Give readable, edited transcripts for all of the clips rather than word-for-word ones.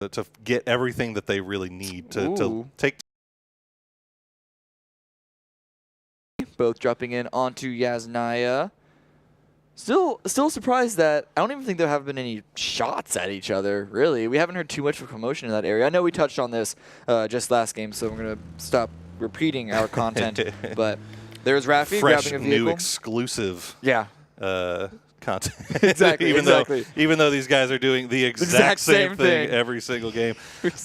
to get everything that they really need to take. Both dropping in onto Yasnaya. Still surprised that I don't even think there have been any shots at each other, really. We haven't heard too much of commotion in that area. I know we touched on this just last game, so I'm going to stop repeating our content. But there's Raffi grabbing a vehicle. New exclusive content. Exactly, even though these guys are doing the exact same thing every single game.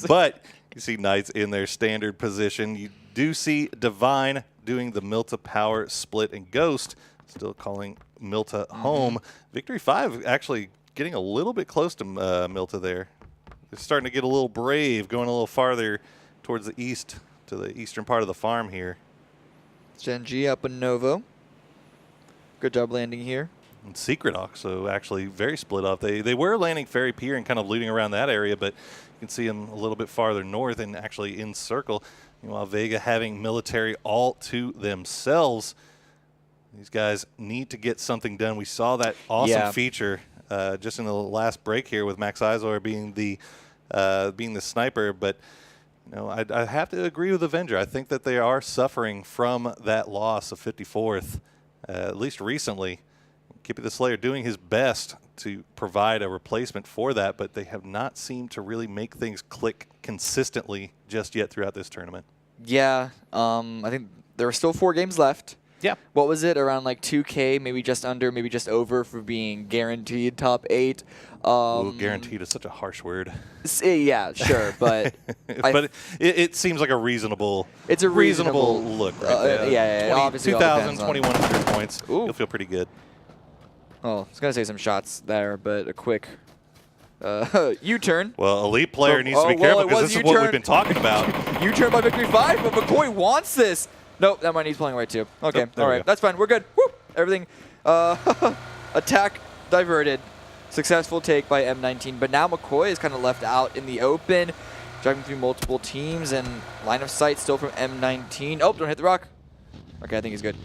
But you see Knights in their standard position. You do see Divine doing the Milta power split and Ghost. Still calling Milta home. Victory 5 actually getting a little bit close to Milta there. They're starting to get a little brave, going a little farther towards the east, to the eastern part of the farm here. Genji up in Novo. Good job landing here. And Secret also actually very split up. They were landing Ferry Pier and kind of looting around that area, but you can see them a little bit farther north and actually in circle. Meanwhile, Vega having military all to themselves. These guys need to get something done. We saw that awesome feature just in the last break here with Max Izor being the sniper. But you know, I have to agree with Avenger. I think that they are suffering from that loss of 54th, at least recently. Kippy the Slayer doing his best to provide a replacement for that, but they have not seemed to really make things click consistently just yet throughout this tournament. Yeah, I think there are still 4 games left. Yeah. What was it? Around like 2K, maybe just under, maybe just over for being guaranteed top 8. Ooh, guaranteed is such a harsh word. Yeah, sure, but but it seems like a reasonable. It's a reasonable look right there. Yeah, obviously 2,000, 2,100 points. Ooh. You'll feel pretty good. Oh, I was gonna say some shots there, but a quick U-turn. Well, elite player needs to be careful because this is what we've been talking about. U-turn by Victory 5, but McCoy wants this. Nope, that might he's playing right too. Okay, all right, that's fine. We're good. Whoop, everything. Attack diverted. Successful take by M19, but now McCoy is kind of left out in the open, driving through multiple teams and line of sight still from M19. Oh, don't hit the rock. Okay, I think he's good.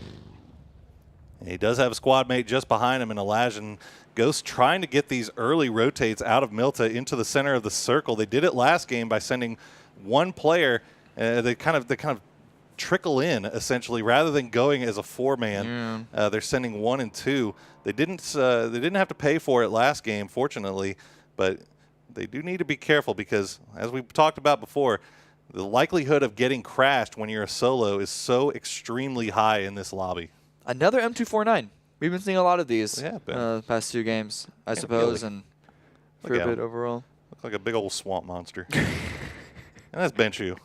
He does have a squad mate just behind him in Elajan. Ghost trying to get these early rotates out of Milta into the center of the circle. They did it last game by sending one player. They kind of trickle in essentially rather than going as a 4-man. They're sending 1 and 2. They didn't have to pay for it last game, fortunately, but they do need to be careful because, as we talked about before, the likelihood of getting crashed when you're a solo is so extremely high in this lobby. Another M249. We've been seeing a lot of these past 2 games, I suppose, and for a bit overall. Looks like a big old swamp monster. And that's Benchu.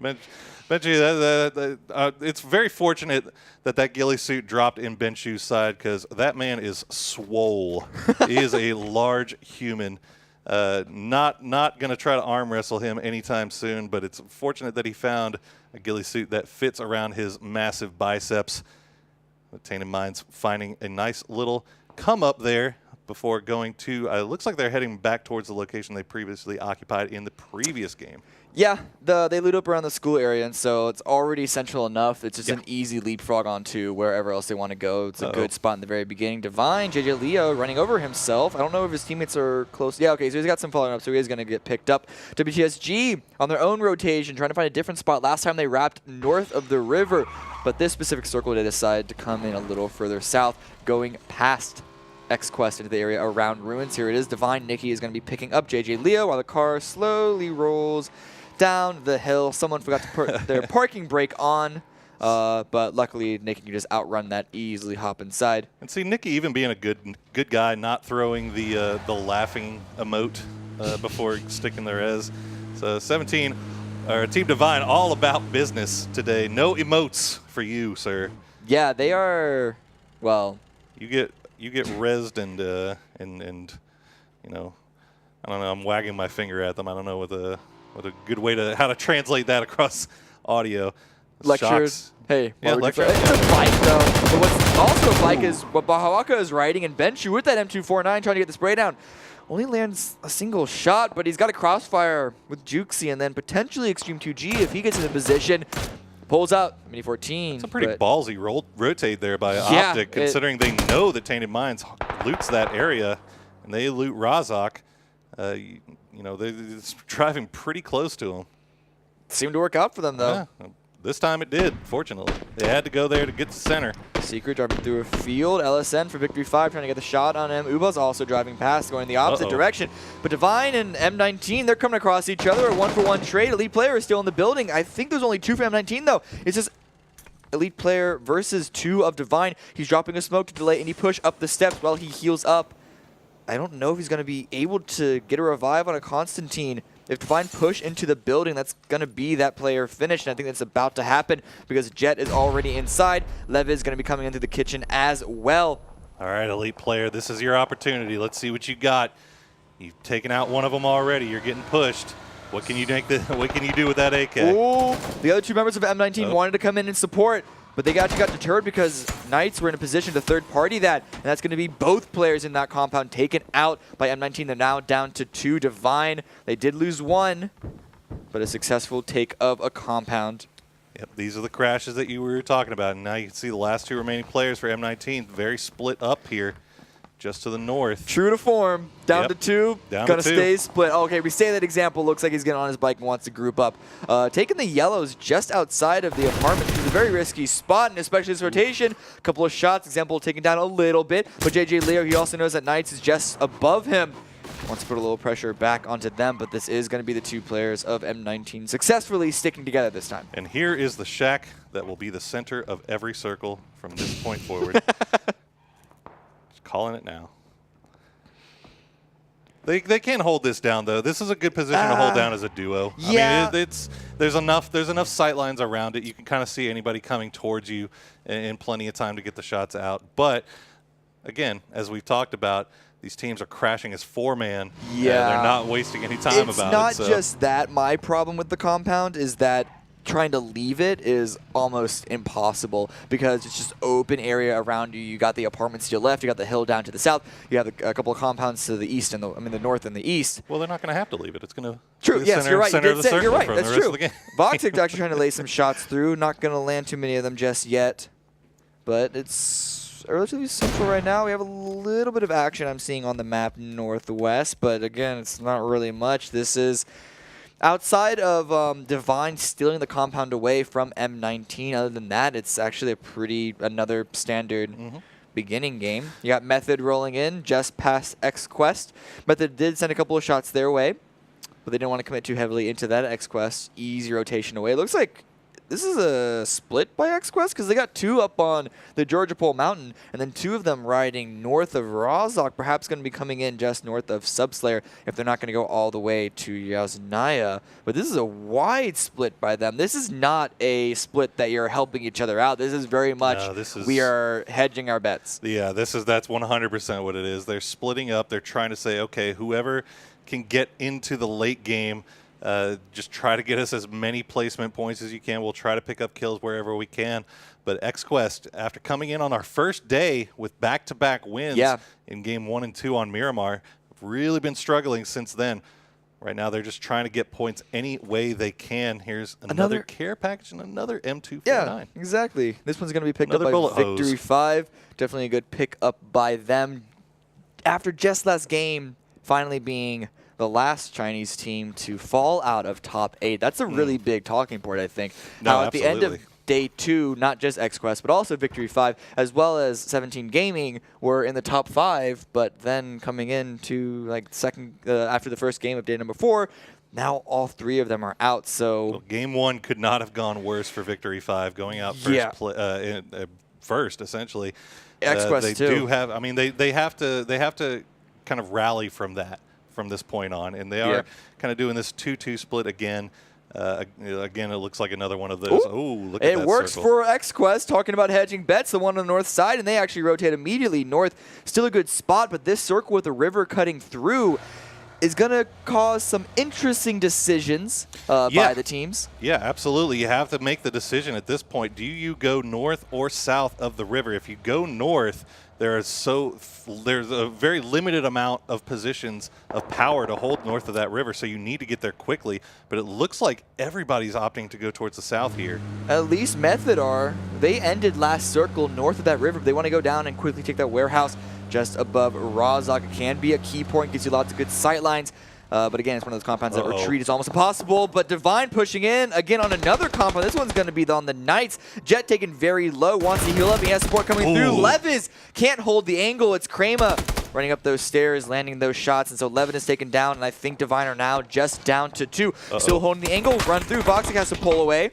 Benchu, it's very fortunate that ghillie suit dropped in Benchu's side because that man is swole. He is a large human. Not going to try to arm wrestle him anytime soon, but it's fortunate that he found a ghillie suit that fits around his massive biceps. The Tainted Minds finding a nice little come up there before going to, looks like they're heading back towards the location they previously occupied in the previous game. Yeah, they loot up around the school area, and so it's already central enough. It's just an easy leapfrog onto wherever else they want to go. It's a good spot in the very beginning. Divine, JJ Leo running over himself. I don't know if his teammates are close. Yeah, okay, so he's got some following up, so he is going to get picked up. WTSG on their own rotation, trying to find a different spot. Last time they wrapped north of the river, but this specific circle, they decided to come in a little further south, going past X-Quest into the area around ruins. Here it is. Divine Nikki is going to be picking up JJ Leo while the car slowly rolls down the hill. Someone forgot to put their parking brake on, but luckily Nikki can just outrun that, easily hop inside. And see, Nikki even being a good guy, not throwing the laughing emote before sticking the res. So 17, or Team Divine, all about business today. No emotes for you, sir. Yeah, they are. Well, you get rezzed and you know, I don't know. I'm wagging my finger at them. I don't know what a good way to how to translate that across audio. Lectures. Hey, yeah, lecture. It's a bike though. But what's also a bike is what Bahawaka is riding, and Benchu with that M249 trying to get the spray down. Only lands a single shot, but he's got a crossfire with Jukesy and then potentially Extreme 2G if he gets in a position. Pulls out Mini 14. It's a pretty ballsy rotate there by Optic, considering they know that Tainted Minds loots that area, and they loot Razak. you know, they're driving pretty close to him. Seemed to work out for them, though. Yeah, this time it did, fortunately. They had to go there to get to center. Secret driving through a field. LSN for Victory 5 trying to get the shot on him. Uba's also driving past, going the opposite direction. But Divine and M19, they're coming across each other. A one-for-one trade. Elite Player is still in the building. I think there's only 2 for M19, though. It's just Elite Player versus 2 of Divine. He's dropping a smoke to delay any push up the steps while he heals up. I don't know if he's going to be able to get a revive on a Constantine. If Divine push into the building, that's going to be that player finished, and I think that's about to happen because Jet is already inside. Lev is going to be coming into the kitchen as well. All right, Elite Player, this is your opportunity. Let's see what you got. You've taken out one of them already. You're getting pushed. What can you what can you do with that AK? Ooh, the other 2 members of M19 wanted to come in and support, but they actually got deterred because Knights were in a position to third-party that, and that's going to be both players in that compound taken out by M19. They're now down to 2. Divine, they did lose 1, but a successful take of a compound. Yep, these are the crashes that you were talking about, and now you can see the last 2 remaining players for M19 very split up here. Just to the north. True to form. Down to 2. Gonna stay split. Okay, we say that example. Looks like he's getting on his bike and wants to group up. Taking the yellows just outside of the apartment, which is a very risky spot, and especially this rotation. A couple of shots. Example taken down a little bit. But JJ Leo, he also knows that Knights is just above him. Wants to put a little pressure back onto them, but this is going to be the 2 players of M19 successfully sticking together this time. And here is the shack that will be the center of every circle from this point forward. Calling it now. They can't hold this down though. This is a good position to hold down as a duo. Yeah. I mean, there's enough sight lines around it. You can kind of see anybody coming towards you in plenty of time to get the shots out. But again, as we've talked about, these teams are crashing as 4-man. Yeah. They're not wasting any time it's about it. It's not just that. My problem with the compound is that trying to leave it is almost impossible because it's just open area around you. You got the apartments to your left, you got the hill down to the south, you have a couple of compounds to the east and the north and the east. Well, they're not going to have to leave it. It's going to true. Yes, you're right. Center of the circle you're right. for That's the rest true. of the game. Voxic actually trying to lay some shots through. Not going to land too many of them just yet, but it's relatively simple right now. We have a little bit of action I'm seeing on the map northwest, but again, it's not really much. This is outside of Divine stealing the compound away from M19, other than that, it's actually another standard beginning game. You got Method rolling in just past X-Quest. Method did send a couple of shots their way, but they didn't want to commit too heavily into that X-Quest. Easy rotation away. It looks like this is a split by X-Quest because they got 2 up on the Georgia Pole Mountain and then 2 of them riding north of Rozhok, perhaps going to be coming in just north of Subslayer if they're not going to go all the way to Yasnaya. But this is a wide split by them. This is not a split that you're helping each other out. This is very much we are hedging our bets. Yeah, that's 100% what it is. They're splitting up. They're trying to say, okay, whoever can get into the late game, just try to get us as many placement points as you can. We'll try to pick up kills wherever we can. But X-Quest, after coming in on our first day with back-to-back wins in Game 1 and 2 on Miramar, have really been struggling since then. Right now, they're just trying to get points any way they can. Here's another care package and another M249. Yeah, exactly. This one's going to be picked up by Victory 5. Definitely a good pick up by them. After just last game, finally being the last Chinese team to fall out of top 8. That's a really big talking point, I think. No, at the end of day 2, not just X-Quest, but also Victory 5, as well as 17 Gaming, were in the top 5, but then coming into like after the first game of day number 4, now all 3 of them are out. So game 1 could not have gone worse for Victory 5, going out first essentially. X-Quest they do have. I mean, they have to kind of rally from this point on, and they are kind of doing this 2-2 split again. Again, it looks like another one of those. Oh, look at that It works circle. for X-Quest, talking about hedging bets, the one on the north side, and they actually rotate immediately north. Still a good spot, but this circle with the river cutting through is going to cause some interesting decisions by the teams. Yeah, absolutely. You have to make the decision at this point. Do you go north or south of the river? If you go north, there's a very limited amount of positions of power to hold north of that river, so you need to get there quickly. But it looks like everybody's opting to go towards the south here. At least Method are. They ended last circle north of that river. They want to go down and quickly take that warehouse just above Rozhok. It can be a key point, gives you lots of good sight lines. But again, it's one of those compounds that retreat is almost impossible. But Divine pushing in again on another compound. This one's going to be on the Knights. Jet taken very low, wants to heal up. He has support coming through. Levis can't hold the angle. It's Krema running up those stairs, landing those shots. And so Levin is taken down. And I think Divine are now just down to 2. Still holding the angle. Run through. Voxic has to pull away.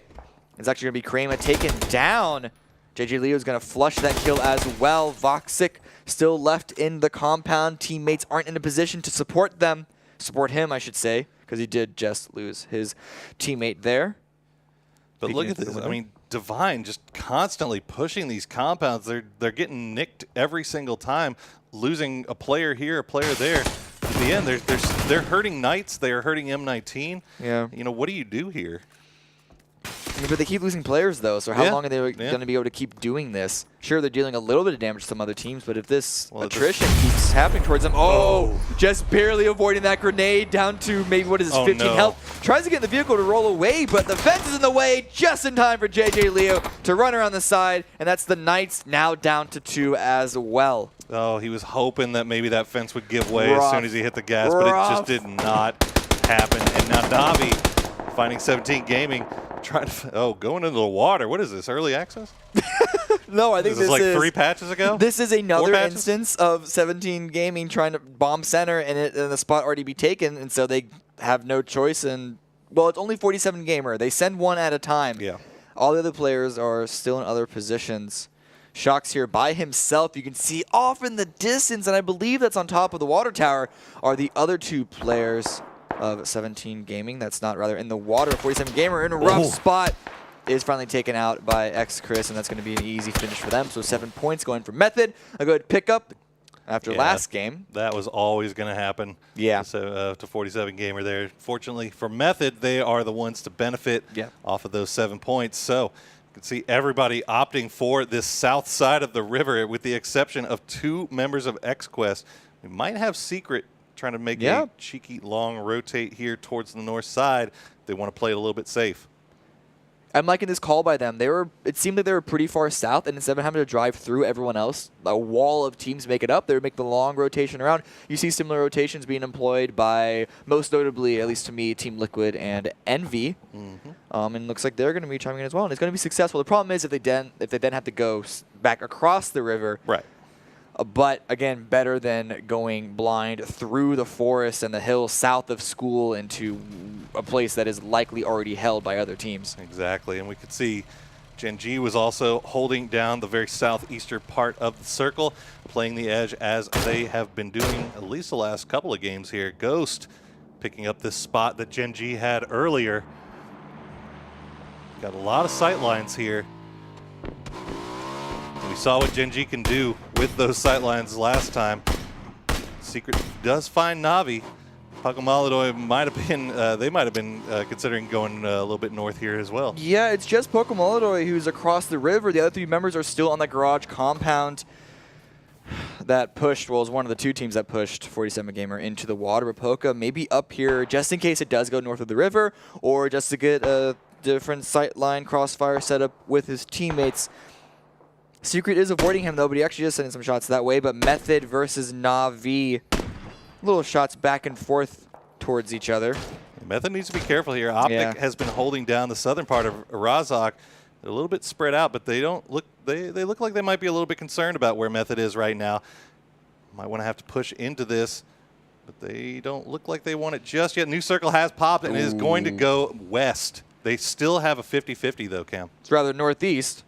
It's actually going to be Krema taken down. JJ Leo is going to flush that kill as well. Voxic still left in the compound. Teammates aren't in a position to support them. Support him, I should say, because he did just lose his teammate there. But look at this. I mean, Divine just constantly pushing these compounds. They're getting nicked every single time, losing a player here, a player there. At the end, they're hurting Knights. They are hurting M19. Yeah. You know, what do you do here? I mean, but they keep losing players, though, so how long are they going to be able to keep doing this? Sure, they're dealing a little bit of damage to some other teams, but if this attrition keeps happening towards them, just barely avoiding that grenade down to maybe, what is this, 15 health. Tries to get in the vehicle to roll away, but the fence is in the way just in time for JJ Leo to run around the side, and that's the Knights now down to 2 as well. Oh, he was hoping that maybe that fence would give way as soon as he hit the gas, but it just did not happen. And now Navi, finding 17 Gaming, trying to going into the water. What is this? Early access? No, I think this is like 3 patches ago. This is another instance of 17 Gaming trying to bomb center and the spot already be taken, and so they have no choice. And well, it's only 47 Gamer. They send one at a time. Yeah. All the other players are still in other positions. Shock's here by himself. You can see off in the distance, and I believe that's on top of the water tower, are the other 2 players of 17 Gaming. That's not rather in the water. 47 Gamer in a rough spot is finally taken out by X-Chris, and that's going to be an easy finish for them. So 7 points going for Method. A good pickup after last game. That was always going to happen. Yeah. So to 47 Gamer there. Fortunately for Method, they are the ones to benefit off of those 7 points. So you can see everybody opting for this south side of the river, with the exception of 2 members of X-Quest. We might have Secret trying to make a cheeky long rotate here towards the north side. They want to play it a little bit safe. I'm liking this call by them. It seemed like they were pretty far south, and instead of having to drive through everyone else, a wall of teams make it up. They would make the long rotation around. You see similar rotations being employed by, most notably, at least to me, Team Liquid and Envy. And it looks like they're going to be chiming in as well, and it's going to be successful. The problem is if they then have to go back across the river. Right. But again, better than going blind through the forest and the hills south of school into a place that is likely already held by other teams. Exactly, and we could see Gen G was also holding down the very southeastern part of the circle, playing the edge as they have been doing at least the last couple of games here. Ghost picking up this spot that Gen G had earlier. Got a lot of sight lines here. We saw what Gen G can do with those sightlines last time. Secret does find Navi. Pokemolidoy might have been, they might have been considering going a little bit north here as well. Yeah, it's just Pokemolidoy who's across the river. The other 3 members are still on the garage compound that pushed, well, it was one of the 2 teams that pushed 47 Gamer into the water. But Poka maybe up here just in case it does go north of the river, or just to get a different sightline crossfire set up with his teammates. Secret is avoiding him, though, but he actually is sending some shots that way. But Method versus Navi, little shots back and forth towards each other. Method needs to be careful here. Optic has been holding down the southern part of Razak. They're a little bit spread out, but they don't look. They look like they might be a little bit concerned about where Method is right now. Might want to have to push into this, but they don't look like they want it just yet. New circle has popped and is going to go west. They still have a 50-50 though, Cam. It's rather northeast.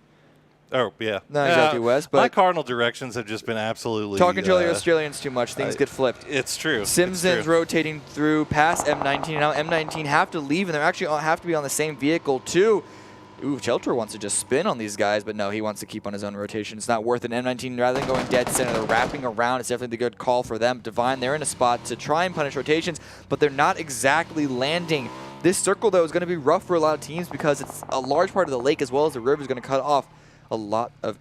Oh, yeah. Not exactly west, but my cardinal directions have just been absolutely... Talking to the Australians too much, things get flipped. It's true. Simpson's rotating through past M19. Now M19 have to leave, and they actually have to be on the same vehicle, too. Ooh, Shelter wants to just spin on these guys, but no, he wants to keep on his own rotation. It's not worth it. M19, rather than going dead center, they're wrapping around. It's definitely the good call for them. Divine, they're in a spot to try and punish rotations, but they're not exactly landing. This circle, though, is going to be rough for a lot of teams because it's a large part of the lake as well as the river is going to cut off a lot of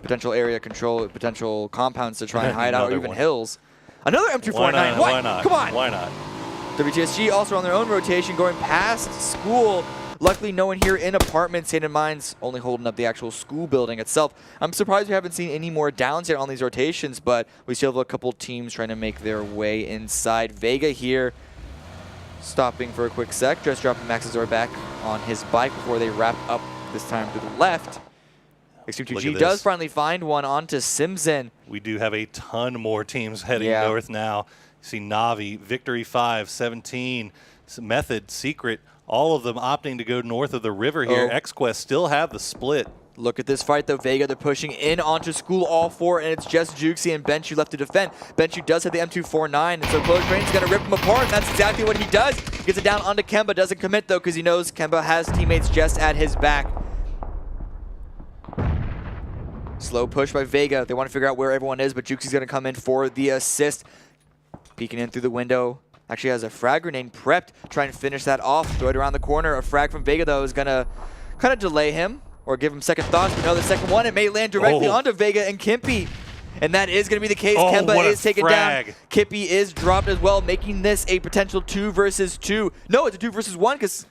potential area control, potential compounds to try and hide out, or even hills. Another M249. Why not? Come on. Why not? WTSG also on their own rotation, going past school. Luckily, no one here in apartments. Tainted Minds only holding up the actual school building itself. I'm surprised we haven't seen any more downs yet on these rotations, but we still have a couple teams trying to make their way inside. Vega here stopping for a quick sec, just dropping Maxazor back on his bike before they wrap up this time to the left. Extreme2G does finally find one onto Simzen. We do have a ton more teams heading north now. You see Navi, Victory 5, 17, Method, Secret, all of them opting to go north of the river here. XQuest still have the split. Look at this fight, though. Vega, they're pushing in onto school, all four, and it's just Juxi and Benchu left to defend. Benchu does have the M249, and so Close Range is going to rip him apart, and that's exactly what he does. Gets it down onto Kemba, doesn't commit, though, because he knows Kemba has teammates just at his back. Slow push by Vega. They want to figure out where everyone is, but Juxi's going to come in for the assist. Peeking in through the window. Actually has a frag grenade prepped. Trying to finish that off. Throw it around the corner. A frag from Vega, though, is going to kind of delay him or give him second thoughts. But no, the second one, it may land directly onto Vega and Kimpy. And that is going to be the case. Kemba is taken down. Kippy is dropped as well, making this a potential 2 versus 2. No, it's a 2 versus 1 because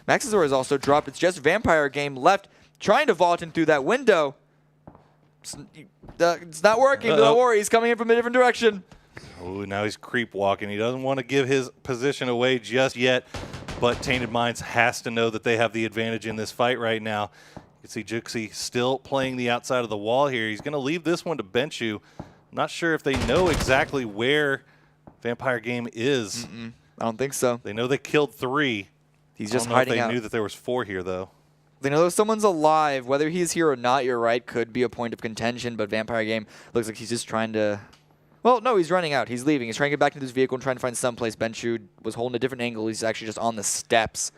Maxazor is also dropped. It's just Vampire Game left. Trying to vault in through that window. It's not working. Don't worry, he's coming in from a different direction. Oh, now he's creep walking. He doesn't want to give his position away just yet, but Tainted Minds has to know that they have the advantage in this fight right now. You can see Juxi still playing the outside of the wall here. He's going to leave this one to Benchu. I'm not sure if they know exactly where Vampire Game is. I don't think so. They know they killed 3. He's just hiding out. They knew that there was 4 here, though. They know someone's alive. Whether he's here or not, you're right, could be a point of contention, but Vampire Game looks like he's just trying to... Well, no, he's running out. He's leaving. He's trying to get back into his vehicle and trying to find someplace. Benchu was holding a different angle. He's actually just on the steps.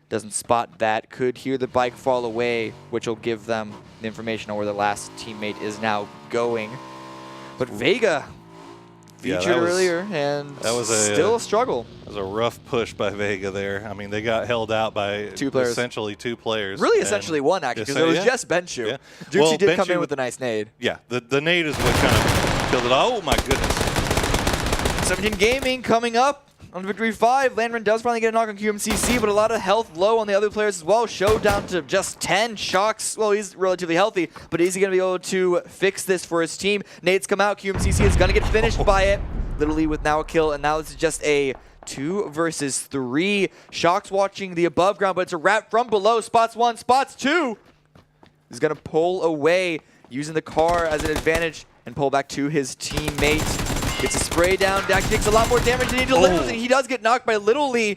Doesn't spot that. Could hear the bike fall away, which will give them the information on where the last teammate is now going. But Vega featured earlier, and that was still a struggle. That was a rough push by Vega there. I mean, they got held out by essentially 2 players. Really, essentially 1, actually, because it was just Benchu. Yeah. Juxi did come in with a nice nade. Yeah, the nade is what kind of killed it. Oh, my goodness. 17 Gaming coming up on Victory 5. Landron does finally get a knock on QMCC, but a lot of health low on the other players as well. Show down to just 10. Shocks, well, he's relatively healthy, but is he going to be able to fix this for his team? Nades come out. QMCC is going to get finished by it. Literally with now a kill, and now this is just a 2 versus 3. Shocks watching the above ground, but it's a wrap from below. Spots 1, spots 2. He's going to pull away, using the car as an advantage, and pull back to his teammate. Gets a spray down. Actually takes a lot more damage than he delivers, and he does get knocked by Little Lee.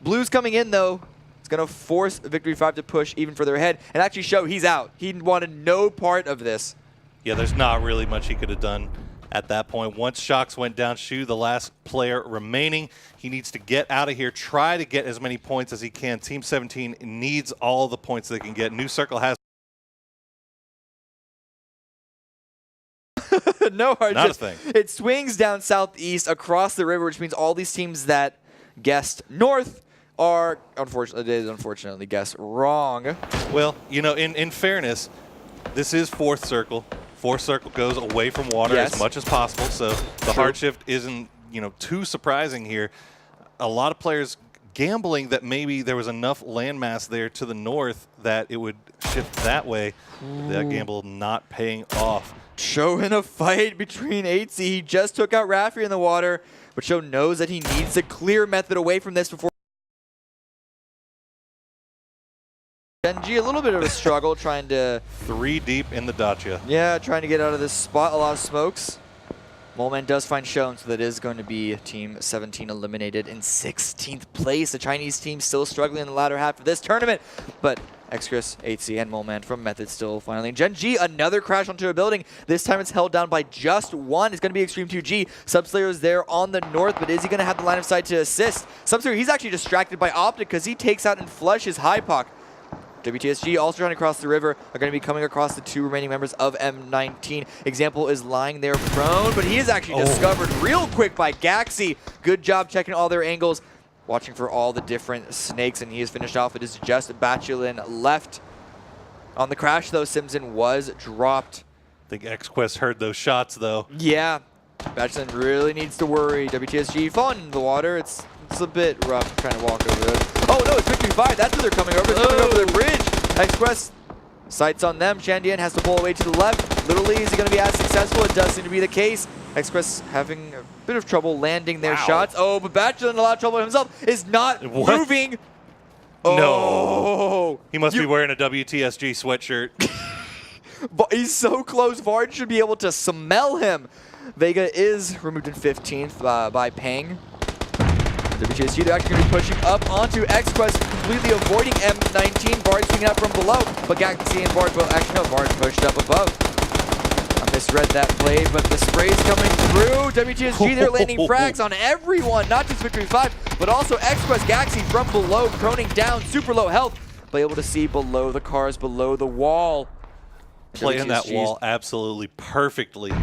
Blue's coming in, though. It's going to force Victory 5 to push even further ahead and actually show he's out. He wanted no part of this. Yeah, there's not really much he could have done at that point. Once Shocks went down, Shu, the last player remaining, he needs to get out of here, try to get as many points as he can. Team 17 needs all the points they can get. New Circle has no hard Not a thing. It swings down southeast across the river, which means all these teams that guessed north are unfortunately guessed wrong. Well, you know, in fairness, this is 4th Circle. 4th Circle goes away from water as much as possible, so the hard shift isn't, you know, too surprising here. A lot of players gambling that maybe there was enough landmass there to the north that it would shift that way. That gamble not paying off. Show in a fight between 8C. He just took out Raffi in the water, but Show knows that he needs a clear method away from this before. Genji, a little bit of a struggle trying to... 3 deep in the Dacia. Yeah, trying to get out of this spot. A lot of smokes. Moleman does find Shown, so that is going to be Team 17 eliminated in 16th place. The Chinese team still struggling in the latter half of this tournament, but Xchris, 8C, and Moleman from Method still finally. Genji, another crash onto a building. This time it's held down by just 1. It's going to be Extreme2G. Subslayer is there on the north, but is he going to have the line of sight to assist? Subslayer, he's actually distracted by Optic because he takes out and flushes Hypoc. WTSG also trying to cross the river, are going to be coming across the 2 remaining members of M19. Example is lying there prone, but he is actually discovered real quick by Gaxi. Good job checking all their angles, watching for all the different snakes, and he is finished off. It is just Batulin left. On the crash, though, Simson was dropped. I think XQuest heard those shots, though. Yeah. Batulin really needs to worry. WTSG falling into the water. It's It's a bit rough trying to walk over there. Oh no, it's Victory 5. That's who they're coming over. They're coming over the bridge. X-Quest sights on them. Shandian has to pull away to the left. Literally, is he going to be as successful? It does seem to be the case. X-Quest having a bit of trouble landing their shots. Oh, but Bachelor in a lot of trouble himself is not moving. No. Oh. He must be wearing a WTSG sweatshirt. But he's so close. Vard should be able to smell him. Vega is removed in 15th by Pang. WTSG, they're actually going to be pushing up onto X-Quest, completely avoiding M19. Vard swinging out from below, but Gaxi and Vard, well, actually no, Vard pushed up above. I misread that play, but the spray's coming through. WTSG, they're landing frags on everyone, not just Victory 5, but also X-Quest, Gaxi from below, proning down, super low health, but able to see below the cars, below the wall. Playing that wall absolutely perfectly.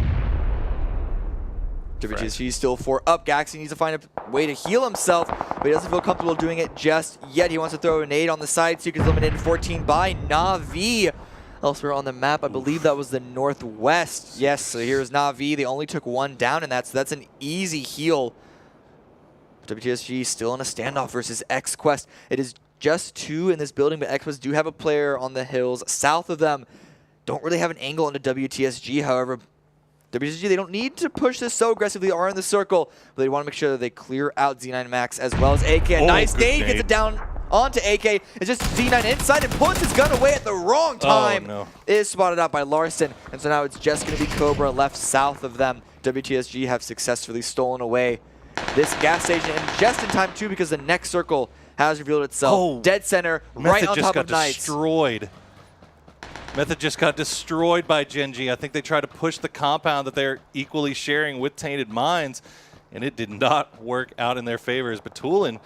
WTSG still 4 up. Gaxi needs to find a way to heal himself, but he doesn't feel comfortable doing it just yet. He wants to throw a nade on the side, so he gets eliminated 14 by Na'Vi. Elsewhere on the map, I believe that was the northwest. Yes, so here's Na'Vi. They only took 1 down, and that's an easy heal. WTSG still in a standoff versus X-Quest. It is just 2 in this building, but X-Quest do have a player on the hills south of them. Don't really have an angle into WTSG, however. WTSG, they don't need to push this so aggressively. They are in the circle, but they want to make sure that they clear out Z9 Max as well as AK. A nice nade gets it down onto AK. It's just Z9 inside and puts his gun away at the wrong time. Oh, no. It is spotted out by Larson, and so now it's just going to be Cobra left south of them. WTSG have successfully stolen away this gas station, and just in time too, because the next circle has revealed itself. Oh, dead center, right on top of Knights. Destroyed. Method just got destroyed by Genji. I think they tried to push the compound that they're equally sharing with Tainted Minds, and it did not work out in their favor. As Batulin,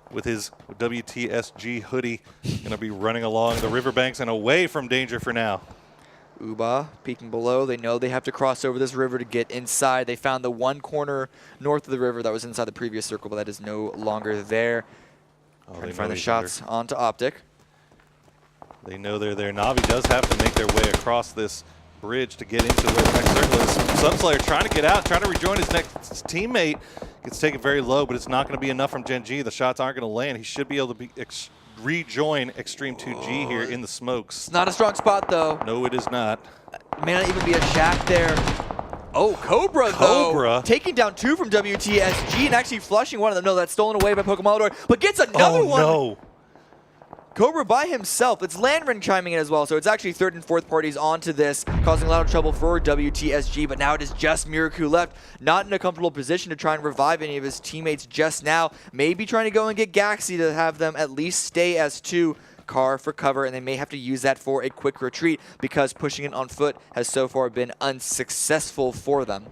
with his WTSG hoodie, going to be running along the riverbanks and away from danger for now. Uba peeking below. They know they have to cross over this river to get inside. They found the one corner north of the river that was inside the previous circle, but that is no longer there. Trying to find the shots onto Optic. They know they're there. Na'Vi does have to make their way across this bridge to get into where the next circle is. Sunslayer trying to get out, trying to rejoin his next teammate. Gets taken very low, but it's not going to be enough from Genji. The shots aren't going to land. He should be able to rejoin Extreme 2G here in the smokes. It's not a strong spot, though. No, it is not. May not even be a shack there. Oh, Cobra, though. Taking down 2 from WTSG and actually flushing one of them. No, that's stolen away by Pokemon, but gets another one. No. Cobra by himself. It's Landrin chiming in as well, so it's actually 3rd and 4th parties onto this, causing a lot of trouble for WTSG, but now it is just Miraku left, not in a comfortable position to try and revive any of his teammates just now. Maybe trying to go and get Gaxi to have them at least stay as 2. Car for cover, and they may have to use that for a quick retreat because pushing it on foot has so far been unsuccessful for them.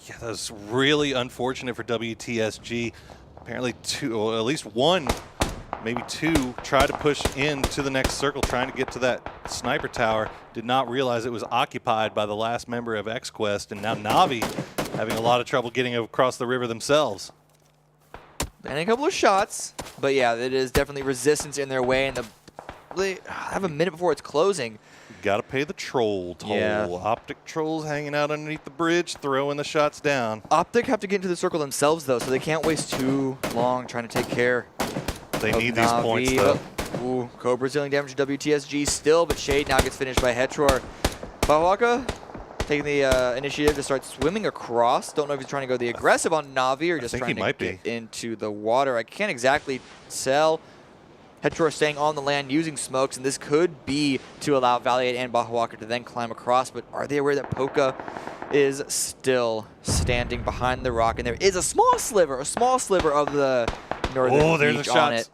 Yeah, that's really unfortunate for WTSG. Apparently 2, or at least 1, maybe 2, try to push into the next circle, trying to get to that sniper tower. Did not realize it was occupied by the last member of X-Quest, and now Na'Vi having a lot of trouble getting across the river themselves. And a couple of shots, but yeah, it is definitely resistance in their way, and they have a minute before it's closing. Got to pay the troll toll. Yeah. Optic trolls hanging out underneath the bridge, throwing the shots down. Optic have to get into the circle themselves, though, so they can't waste too long trying to take care. They need these points, though. Ooh, Cobra's dealing damage to WTSG still, but Shade now gets finished by Hetror. Bahawaka taking the initiative to start swimming across. Don't know if he's trying to go the aggressive on Na'Vi or just trying to get into the water. I can't exactly tell. Hetror staying on the land using smokes, and this could be to allow Valiant and Bahawaka to then climb across, but are they aware that Poka is still standing behind the rock, and there is a small sliver of the northern beach on it.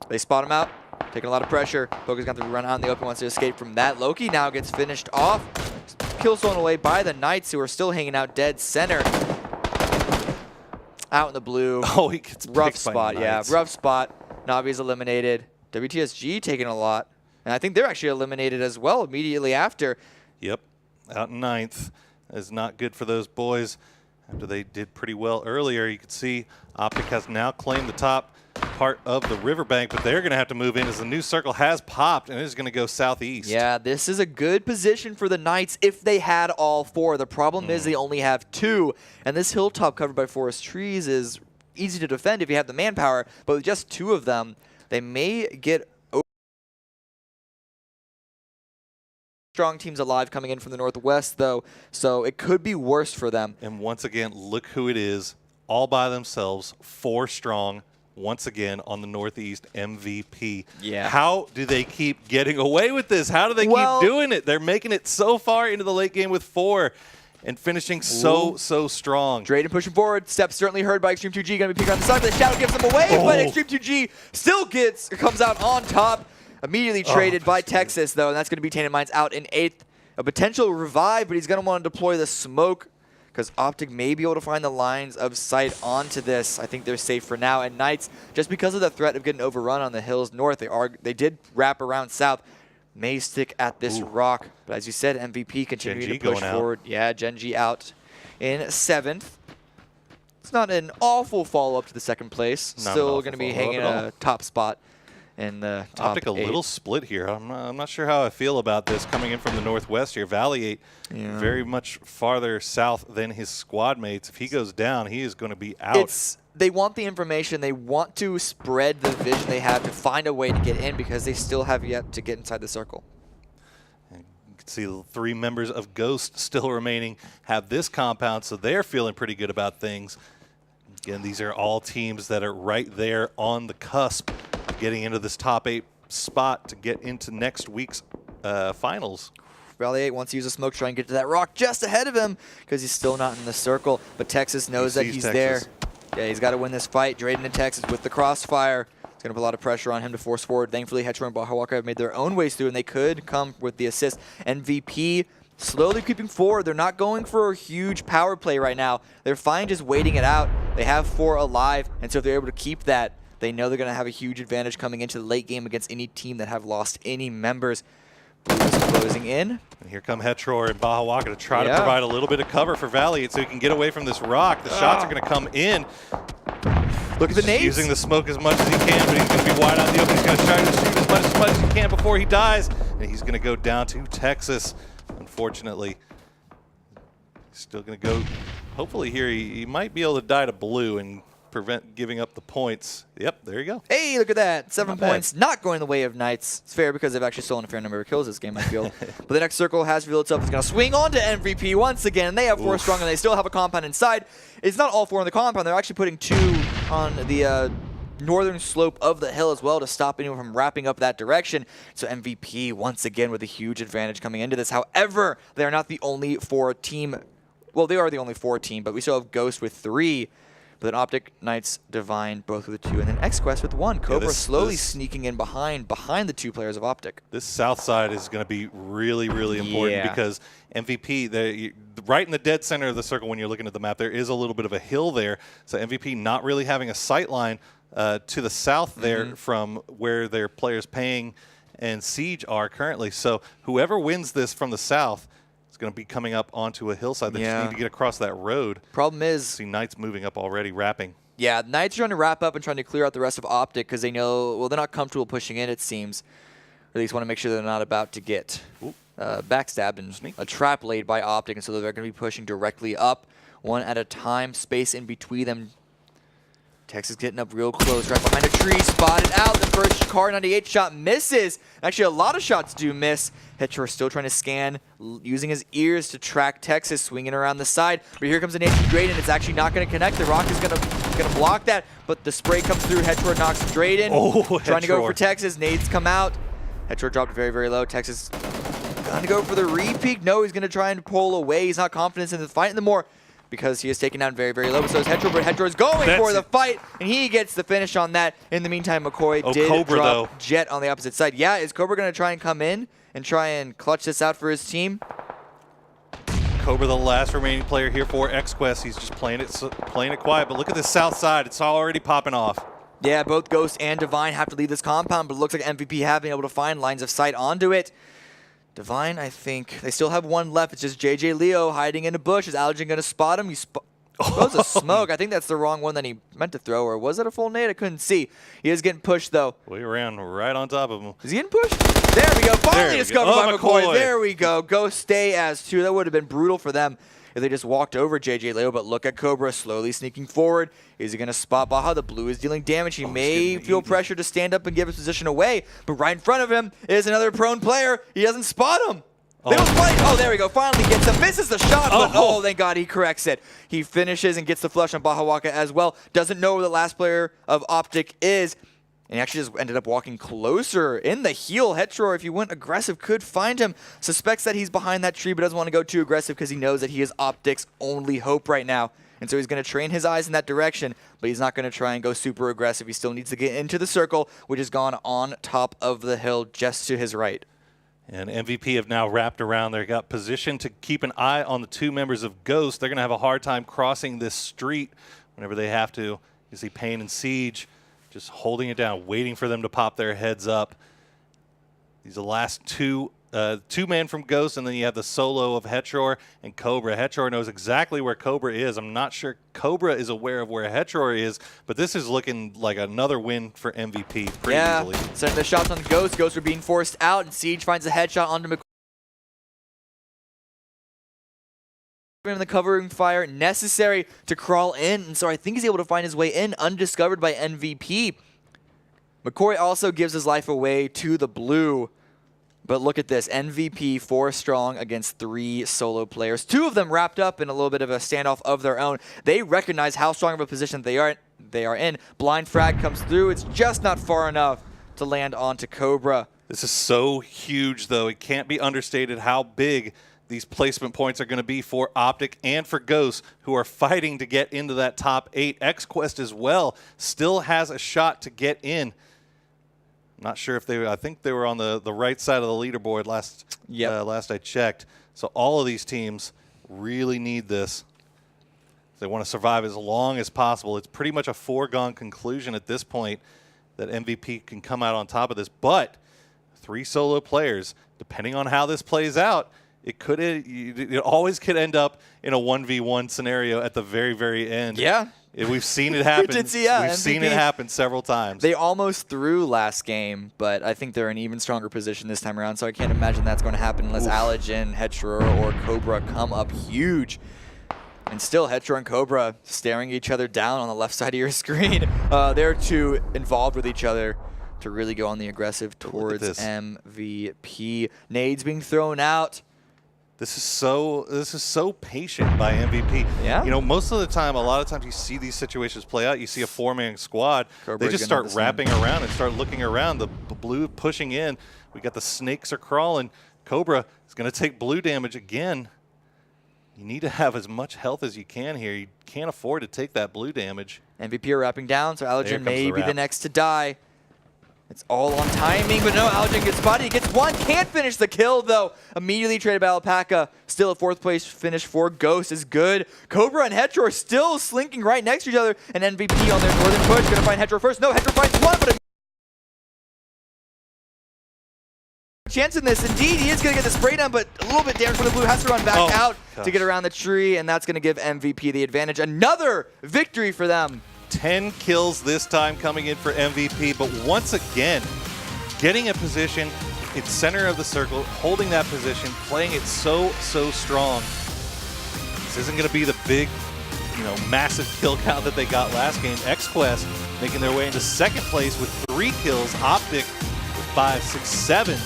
They spot him out, taking a lot of pressure. Poka's got to run out in the open, wants to escape from that. Loki now gets finished off. Kill stolen away by the Knights, who are still hanging out dead center. Out in the blue. Oh, he gets rough spot, yeah, rough spot. Na'Vi's eliminated. WTSG taking a lot. And I think they're actually eliminated as well immediately after. Yep, out in 9th. Is not good for those boys. After they did pretty well earlier, you can see Optic has now claimed the top part of the riverbank, but they're going to have to move in as the new circle has popped and it is going to go southeast. Yeah, this is a good position for the Knights if they had all 4. The problem is they only have 2, and this hilltop covered by forest trees is easy to defend if you have the manpower, but with just 2 of them, they may get strong teams alive coming in from the northwest, though, so it could be worse for them. And once again, look who it is, all by themselves, 4 strong, once again on the Northeast MVP. Yeah. How do they keep getting away with this? How do they keep doing it? They're making it so far into the late game with 4 and finishing so strong. Drayden pushing forward. Steps certainly heard by Extreme 2G. Going to be peeking on the side, but the shadow gives them away, but Extreme 2G still comes out on top. Immediately traded by Texas, though, and that's going to be Tainted Minds out in 8th. A potential revive, but he's going to want to deploy the smoke because Optic may be able to find the lines of sight onto this. I think they're safe for now. And Knights, just because of the threat of getting overrun on the hills north, they did wrap around south, may stick at this rock. But as you said, MVP continuing to push forward. Yeah, Genji out in 7th. It's not an awful follow-up to the 2nd place. Still going to be hanging a top spot. And the Optic a little split here. I'm not sure how I feel about this coming in from the northwest here. Valley 8 very much farther south than his squad mates. If he goes down, he is going to be out. They want the information. They want to spread the vision they have to find a way to get in because they still have yet to get inside the circle. And you can see the 3 members of Ghost still remaining have this compound, so they're feeling pretty good about things. Again, these are all teams that are right there on the cusp of getting into this top 8 spot to get into next week's finals. Valley 8 wants to use a smoke to try and get to that rock just ahead of him because he's still not in the circle. But Texas knows that he's there. Yeah, he's got to win this fight. Drayden and Texas with the crossfire. It's going to put a lot of pressure on him to force forward. Thankfully, Hetcher and Baja Walker have made their own ways through, and they could come with the assist. MVP slowly creeping forward. They're not going for a huge power play right now. They're fine just waiting it out. They have 4 alive, and so if they're able to keep that, they know they're going to have a huge advantage coming into the late game against any team that have lost any members. Blues closing in. And here come Hetror and Baja Walker to try to provide a little bit of cover for Valley so he can get away from this rock. The shots are going to come in. Look at the nades. Using the smoke as much as he can, but he's going to be wide out in the open. He's going to try to shoot as much as he can before he dies. And he's going to go down to Texas, unfortunately. He's still going to go. Hopefully here he might be able to die to blue and prevent giving up the points. Yep, there you go. Hey, look at that. 7 points. Not going the way of Knights. It's fair because they've actually stolen a fair number of kills this game, I feel. But the next circle has revealed itself. It's going to swing on to MVP once again. They have 4 strong, and they still have a compound inside. It's not all 4 in the compound. They're actually putting 2 on the northern slope of the hill as well to stop anyone from wrapping up that direction. So MVP once again with a huge advantage coming into this. However, they are not the only 4 team. Well, they are the only 4 team, but we still have Ghost with 3. But then Optic, Knights, Divine, both with 2, and then X-Quest with 1. Cobra slowly sneaking in behind the 2 players of Optic. This south side is going to be really, really important because MVP, right in the dead center of the circle when you're looking at the map, there is a little bit of a hill there. So MVP not really having a sight line to the south there from where their players Paying and Siege are currently. So whoever wins this from the south, going to be coming up onto a hillside. They just need to get across that road. Problem is, see Knights moving up already, wrapping. Yeah, Knights are trying to wrap up and trying to clear out the rest of Optic because they know, well, they're not comfortable pushing in, it seems. Or at least want to make sure they're not about to get backstabbed and a trap laid by Optic, and so they're going to be pushing directly up, one at a time, space in between them. Texas getting up real close, right behind a tree, spotted out. The first Car 98 shot misses. Actually, a lot of shots do miss. Hetcher still trying to scan, using his ears to track Texas, swinging around the side. But here comes an Drayden, and it's actually not going to connect. The rock is going to block that, but the spray comes through. Hetcher knocks Drayden. Trying to go for Texas. Nades come out. Hetcher dropped very, very low. Texas going to go for the re-peek. No, he's going to try and pull away. He's not confident in the fight anymore, because he is taken down very, very low. So is Hetcher, but Hetcher is going for the fight, and he gets the finish on that. In the meantime, McCoy did drop Jet on the opposite side. Yeah, is Cobra going to try and come in and try and clutch this out for his team? Cobra, the last remaining player here for X-Quest. He's just playing it quiet, but look at the south side. It's already popping off. Yeah, both Ghost and Divine have to leave this compound, but it looks like MVP have been able to find lines of sight onto it. Divine, I think, they still have 1 left. It's just JJ Leo hiding in a bush. Is Allergen going to spot him? He throws a smoke. I think that's the wrong one that he meant to throw, or was it a full nade? I couldn't see. He is getting pushed, though. We ran right on top of him. Is he getting pushed? There we go. Finally discovered by McCoy. There we go. Go stay as 2. That would have been brutal for them. if they just walked over JJ Leo, but look at Cobra slowly sneaking forward. Is he going to spot Baja? The blue is dealing damage. He may feel pressure to stand up and give his position away, but right in front of him is another prone player. He doesn't spot him. Oh, there we go. Finally gets him. Misses the shot, but oh, thank God he corrects it. He finishes and gets the flush on Baja Waka as well. Doesn't know where the last player of Optic is. And he actually just ended up walking closer in the heel. Hetror, if he went aggressive, could find him. Suspects that he's behind that tree, but doesn't want to go too aggressive because he knows that he is Optic's only hope right now. And so he's going to train his eyes in that direction, but he's not going to try and go super aggressive. He still needs to get into the circle, which has gone on top of the hill just to his right. And MVP have now wrapped around. They've got position to keep an eye on the two members of Ghost. They're going to have a hard time crossing this street whenever they have to. You see Pain and Siege just holding it down, waiting for them to pop their heads up. These are the last two men from Ghost, and then you have the solo of Hetror and Cobra. Hetror knows exactly where Cobra is. I'm not sure Cobra is aware of where Hetror is, but this is looking like another win for MVP pretty easily. Sending the shots on Ghost. Ghosts are being forced out, and Siege finds a headshot onto McCoy. In the covering fire necessary to crawl in, and so I think he's able to find his way in undiscovered by MVP. McCoy also gives his life away to the blue. But look at this, MVP 4 strong against 3 solo players. 2 of them wrapped up in a little bit of a standoff of their own. They recognize how strong of a position they are in. Blind frag comes through. It's just not far enough to land onto Cobra. This is so huge, though. It can't be understated how big these placement points are going to be for Optic and for Ghost, who are fighting to get into that top 8. XQuest as well still has a shot to get in. Not sure if I think they were on the right side of the leaderboard last I checked. So all of these teams really need this. They want to survive as long as possible. It's pretty much a foregone conclusion at this point that MVP can come out on top of this. But 3 solo players, depending on how this plays out, it always could end up in a 1v1 scenario at the very, very end. Yeah. We've seen it happen. We've seen it happen several times. They almost threw last game, but I think they're in an even stronger position this time around, so I can't imagine that's going to happen unless Allergen, Hetror, or Cobra come up huge. And still, Hetror and Cobra staring each other down on the left side of your screen. They're too involved with each other to really go on the aggressive towards MVP. Nades being thrown out. This is so patient by MVP. Yeah. You know, most of the time, a lot of times you see these situations play out. You see a 4-man squad. They just start wrapping around and start looking around. The blue pushing in. We got the snakes are crawling. Cobra is going to take blue damage again. You need to have as much health as you can here. You can't afford to take that blue damage. MVP are wrapping down, so Allergen may be the next to die. It's all on timing, but no, Allergen gets spotted. He gets one, can't finish the kill, though. Immediately traded by Alpaca. Still a 4th place finish for Ghost is good. Cobra and Hetror still slinking right next to each other. And MVP on their northern push. Gonna find Hetror first. No, Hetror finds one, but a chance in this. Indeed, he is gonna get the spray down, but a little bit damage for the blue. Has to run back out to get around the tree, and that's gonna give MVP the advantage. Another victory for them. 10 kills this time coming in for MVP, but once again, getting a position in center of the circle, holding that position, playing it so strong. This isn't going to be the big, massive kill count that they got last game. XQuest making their way into 2nd place with 3 kills. Optic with 5, 6, 7 in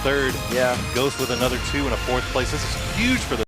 3rd. Yeah. Ghost with another 2 in a 4th place. This is huge for the